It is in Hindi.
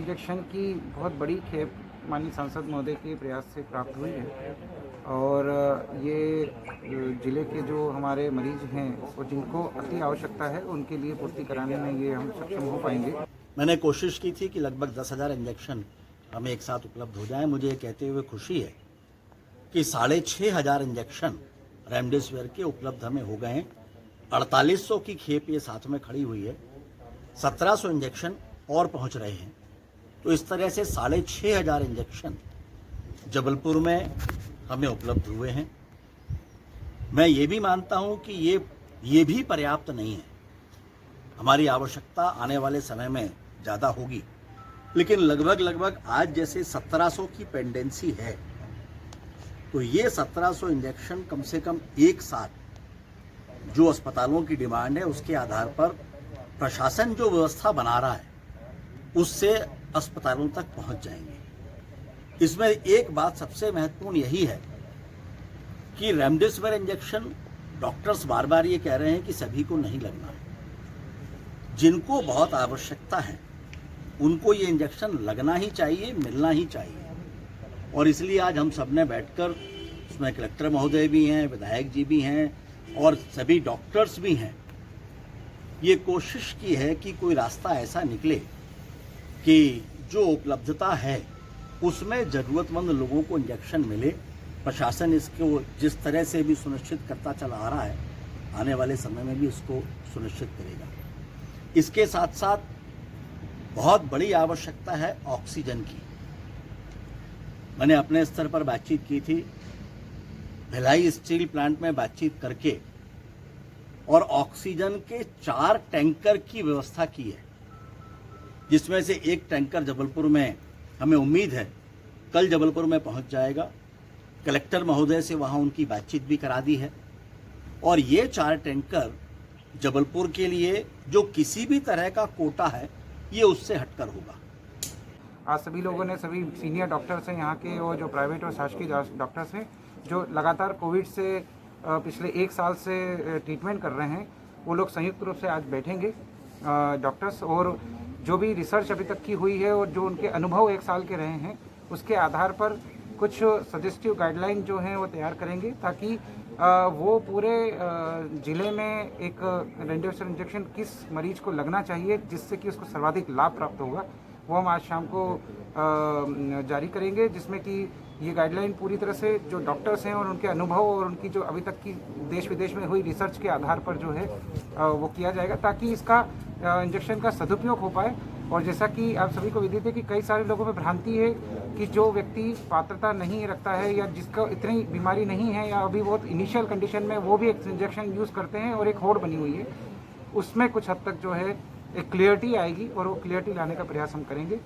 इंजेक्शन की बहुत बड़ी खेप माननीय सांसद महोदय के प्रयास से प्राप्त हुई है और ये ज़िले के जो हमारे मरीज हैं और जिनको अति आवश्यकता है उनके लिए पूर्ति कराने में ये हम सक्षम हो पाएंगे। मैंने कोशिश की थी कि लगभग 10,000 इंजेक्शन हमें एक साथ उपलब्ध हो जाएं। मुझे ये कहते हुए खुशी है कि 6,500 इंजेक्शन रेमडेसिविर के उपलब्ध हमें हो गए हैं। 4800 की खेप ये साथ में खड़ी हुई है, 1700 इंजेक्शन और पहुंच रहे हैं। तो इस तरह से 6,500 इंजेक्शन जबलपुर में हमें उपलब्ध हुए हैं। मैं ये भी मानता हूं कि ये भी पर्याप्त नहीं है। हमारी आवश्यकता आने वाले समय में ज़्यादा होगी, लेकिन लगभग आज जैसे 1700 की पेंडेंसी है, तो ये 1700 इंजेक्शन कम से कम एक साथ जो अस्पतालों की डिमांड है उसके आधार पर प्रशासन जो व्यवस्था बना रहा है उससे अस्पतालों तक पहुंच जाएंगे। इसमें एक बात सबसे महत्वपूर्ण यही है कि रेमडेसिविर इंजेक्शन डॉक्टर्स बार बार ये कह रहे हैं कि सभी को नहीं लगना है। जिनको बहुत आवश्यकता है उनको ये इंजेक्शन लगना ही चाहिए, मिलना ही चाहिए। और इसलिए आज हम सब ने बैठकर, उसमें कलेक्टर महोदय भी हैं, विधायक जी भी हैं और सभी डॉक्टर्स भी हैं, ये कोशिश की है कि कोई रास्ता ऐसा निकले कि जो उपलब्धता है उसमें ज़रूरतमंद लोगों को इंजेक्शन मिले। प्रशासन इसको जिस तरह से भी सुनिश्चित करता चला आ रहा है, आने वाले समय में भी इसको सुनिश्चित करेगा। इसके साथ साथ बहुत बड़ी आवश्यकता है ऑक्सीजन की। मैंने अपने स्तर पर बातचीत की थी, भिलाई स्टील प्लांट में बातचीत करके और ऑक्सीजन के 4 टैंकर की व्यवस्था की है, जिसमें से एक टैंकर जबलपुर में हमें उम्मीद है कल जबलपुर में पहुंच जाएगा। कलेक्टर महोदय से वहां उनकी बातचीत भी करा दी है और ये 4 टैंकर जबलपुर के लिए जो किसी भी तरह का कोटा है ये उससे हटकर होगा। आज सभी लोगों ने, सभी सीनियर डॉक्टर्स हैं यहाँ के और जो प्राइवेट और शासकीय डॉक्टर्स हैं जो लगातार कोविड से पिछले 1 साल से ट्रीटमेंट कर रहे हैं, वो लोग संयुक्त रूप से आज बैठेंगे डॉक्टर्स, और जो भी रिसर्च अभी तक की हुई है और जो उनके अनुभव 1 साल के रहे हैं उसके आधार पर कुछ सजेस्टिव गाइडलाइन जो हैं वो तैयार करेंगे, ताकि वो पूरे ज़िले में एक रेमडेसिविर इंजेक्शन किस मरीज को लगना चाहिए जिससे कि उसको सर्वाधिक लाभ प्राप्त होगा, वो हम आज शाम को जारी करेंगे, जिसमें कि ये गाइडलाइन पूरी तरह से जो डॉक्टर्स हैं और उनके अनुभव और उनकी जो अभी तक की देश विदेश में हुई रिसर्च के आधार पर जो है वो किया जाएगा, ताकि इसका इंजेक्शन का सदुपयोग हो पाए। और जैसा कि आप सभी को विदित है कि कई सारे लोगों में भ्रांति है कि जो व्यक्ति पात्रता नहीं रखता है या जिसका इतनी बीमारी नहीं है या अभी बहुत इनिशियल कंडीशन में, वो भी एक इंजेक्शन यूज़ करते हैं और एक होड़ बनी हुई है, उसमें कुछ हद तक जो है एक क्लियरिटी आएगी और वो क्लियरिटी लाने का प्रयास हम करेंगे।